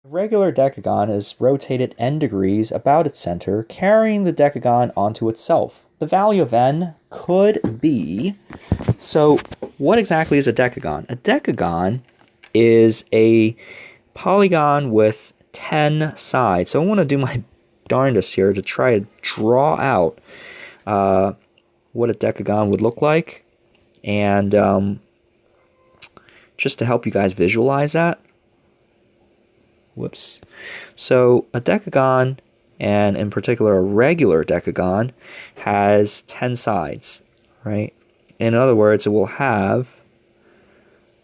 A regular decagon is rotated n degrees about its center, carrying the decagon onto itself. The value of n could be... So, what exactly is a decagon? A decagon is a polygon with 10 sides. So I want to do my darndest here to try to draw out what a decagon would look like. And just to help you guys visualize that. Whoops. So a decagon, and in particular a regular decagon, has 10 sides, right? In other words, it will have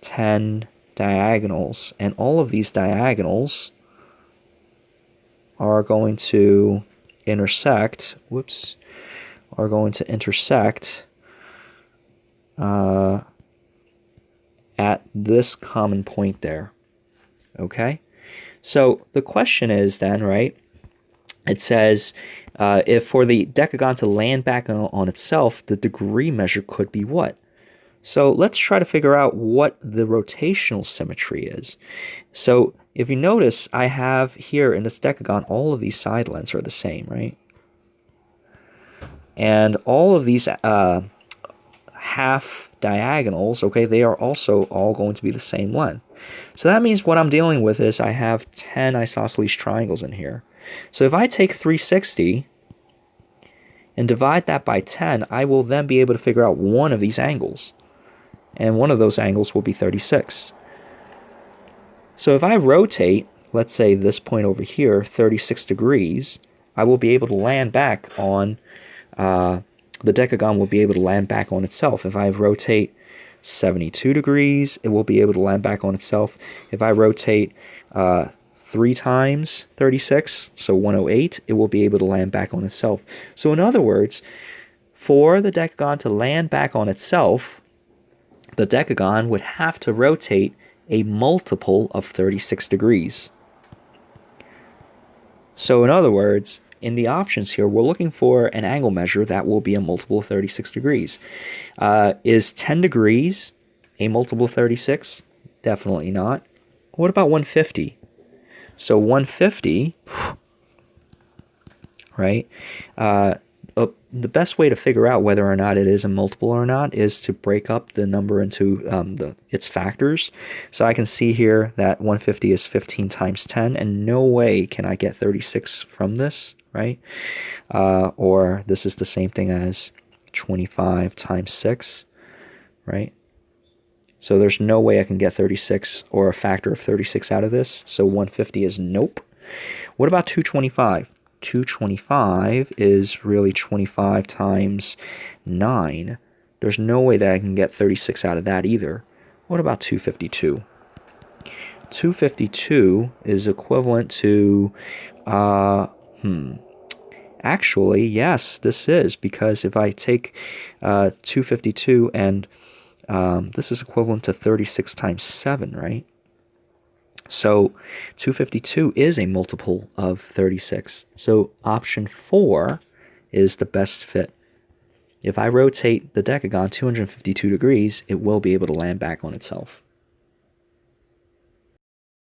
10 diagonals, and all of these diagonals are going to intersect, at this common point there, okay? So the question is then, right, it says if for the decagon to land back on itself, the degree measure could be what? So let's try to figure out what the rotational symmetry is. So if you notice, I have here in this decagon, all of these side lengths are the same, right? And all of these half diagonals, okay, they are also all going to be the same length. So that means what I'm dealing with is I have 10 isosceles triangles in here. So if I take 360 and divide that by 10, I will then be able to figure out one of these angles. And one of those angles will be 36. So if I rotate, let's say this point over here, 36 degrees, I will be able to land back on, the decagon will be able to land back on itself. If I rotate 72 degrees, it will be able to land back on itself. If I rotate 3 times 36, so 108, it will be able to land back on itself. So in other words, for the decagon to land back on itself, the decagon would have to rotate a multiple of 36 degrees. So in other words, in the options here, we're looking for an angle measure that will be a multiple of 36 degrees. Is 10 degrees a multiple of 36? Definitely not. What about 150? So 150, right? The best way to figure out whether or not it is a multiple or not is to break up the number into its factors. So I can see here that 150 is 15 times 10, and no way can I get 36 from this, right? Or this is the same thing as 25 times 6, right? So there's no way I can get 36 or a factor of 36 out of this. So 150 is nope. What about 225? 225 is really 25 times 9. There's no way that I can get 36 out of that either. What about 252? 252 is equivalent to, actually, yes, this is, because if I take 252 and this is equivalent to 36 times 7, right? So 252 is a multiple of 36. So option 4 is the best fit. If I rotate the decagon 252 degrees, it will be able to land back on itself.